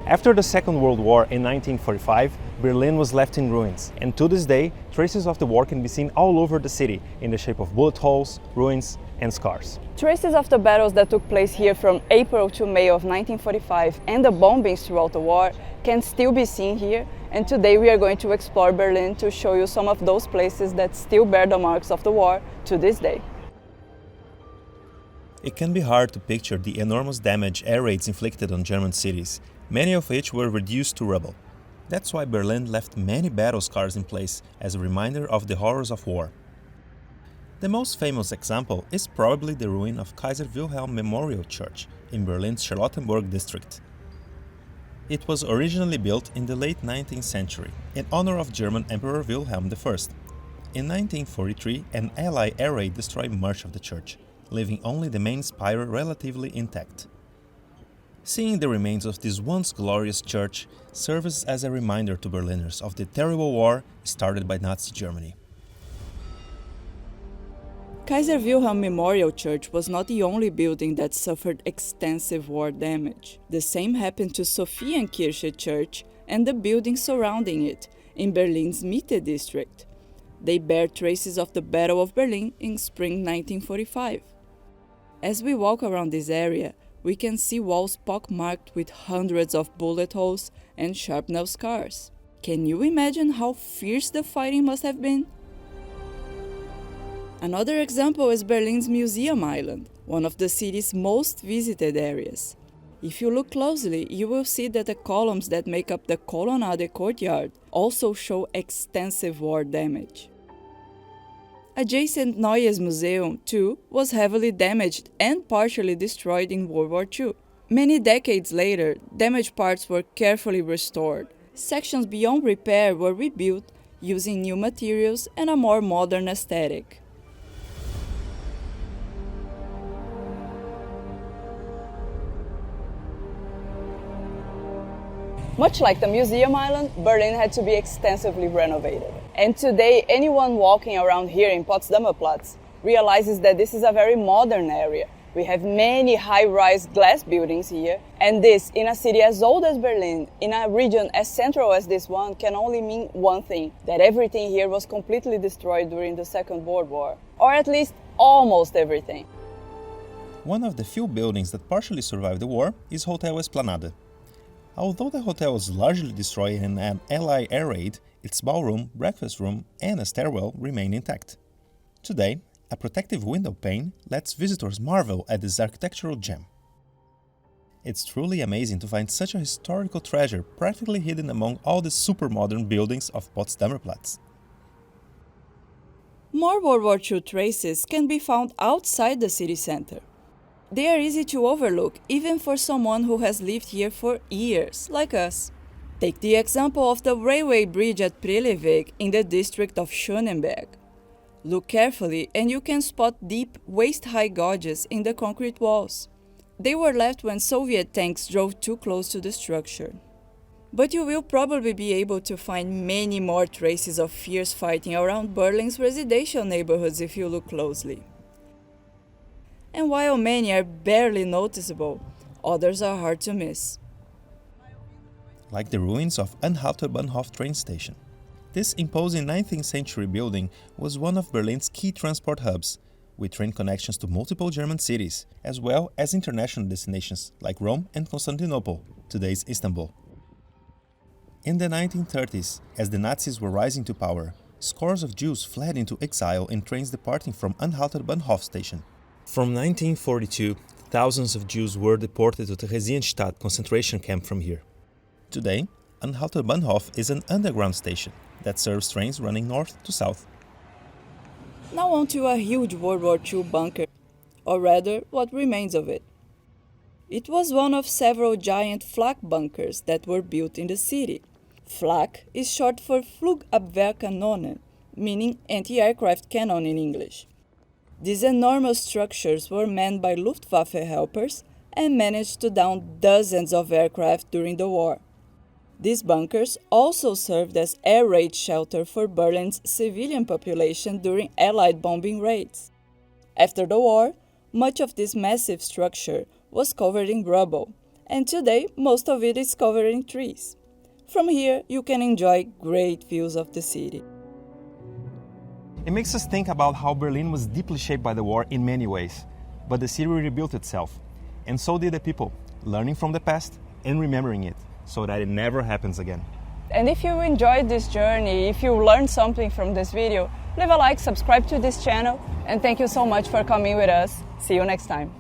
After the Second World War in 1945, Berlin was left in ruins, and to this day, traces of the war can be seen all over the city in the shape of bullet holes, ruins, and scars. Traces of the battles that took place here from April to May of 1945 and the bombings throughout the war can still be seen here, and today we are going to explore Berlin to show you some of those places that still bear the marks of the war to this day. It can be hard to picture the enormous damage air raids inflicted on German cities, many of which were reduced to rubble. That's why Berlin left many battle scars in place as a reminder of the horrors of war. The most famous example is probably the ruin of Kaiser Wilhelm Memorial Church in Berlin's Charlottenburg district. It was originally built in the late 19th century in honor of German Emperor Wilhelm I. In 1943, an Allied air raid destroyed much of the church, leaving only the main spire relatively intact. Seeing the remains of this once glorious church serves as a reminder to Berliners of the terrible war started by Nazi Germany. Kaiser Wilhelm Memorial Church was not the only building that suffered extensive war damage. The same happened to Sophiankirche Church and the buildings surrounding it in Berlin's Mitte district. They bear traces of the Battle of Berlin in spring 1945. As we walk around this area, we can see walls pockmarked with hundreds of bullet holes and shrapnel scars. Can you imagine how fierce the fighting must have been? Another example is Berlin's Museum Island, one of the city's most visited areas. If you look closely, you will see that the columns that make up the Kolonnade courtyard also show extensive war damage. Adjacent Neues Museum, too, was heavily damaged and partially destroyed in World War II. Many decades later, damaged parts were carefully restored. Sections beyond repair were rebuilt using new materials and a more modern aesthetic. Much like the Museum Island, Berlin had to be extensively renovated. And today, anyone walking around here in Potsdamer Platz realizes that this is a very modern area. We have many high-rise glass buildings here, and this, in a city as old as Berlin, in a region as central as this one, can only mean one thing, that everything here was completely destroyed during the Second World War. Or at least, almost everything. One of the few buildings that partially survived the war is Hotel Esplanade. Although the hotel was largely destroyed in an Allied air raid, its ballroom, breakfast room, and a stairwell remain intact. Today, a protective window pane lets visitors marvel at this architectural gem. It's truly amazing to find such a historical treasure practically hidden among all the super-modern buildings of Potsdamer Platz. More World War II traces can be found outside the city center. They are easy to overlook, even for someone who has lived here for years, like us. Take the example of the railway bridge at Preleweg in the district of Schöneberg. Look carefully and you can spot deep, waist-high gouges in the concrete walls. They were left when Soviet tanks drove too close to the structure. But you will probably be able to find many more traces of fierce fighting around Berlin's residential neighborhoods if you look closely. And while many are barely noticeable, others are hard to miss. Like the ruins of Anhalter-Bahnhof train station. This imposing 19th century building was one of Berlin's key transport hubs, with train connections to multiple German cities, as well as international destinations like Rome and Constantinople, today's Istanbul. In the 1930s, as the Nazis were rising to power, scores of Jews fled into exile in trains departing from Anhalter-Bahnhof station. From 1942, thousands of Jews were deported to Theresienstadt concentration camp from here. Today, Anhalter-Bahnhof is an underground station that serves trains running north to south. Now on to a huge World War II bunker, or rather, what remains of it. It was one of several giant flak bunkers that were built in the city. Flak is short for Flugabwehrkanonen, meaning anti-aircraft cannon in English. These enormous structures were manned by Luftwaffe helpers and managed to down dozens of aircraft during the war. These bunkers also served as air raid shelter for Berlin's civilian population during Allied bombing raids. After the war, much of this massive structure was covered in rubble, and today most of it is covered in trees. From here, you can enjoy great views of the city. It makes us think about how Berlin was deeply shaped by the war in many ways, but the city rebuilt itself, and so did the people, learning from the past and remembering it so that it never happens again. And if you enjoyed this journey, if you learned something from this video, leave a like, subscribe to this channel, and thank you so much for coming with us. See you next time.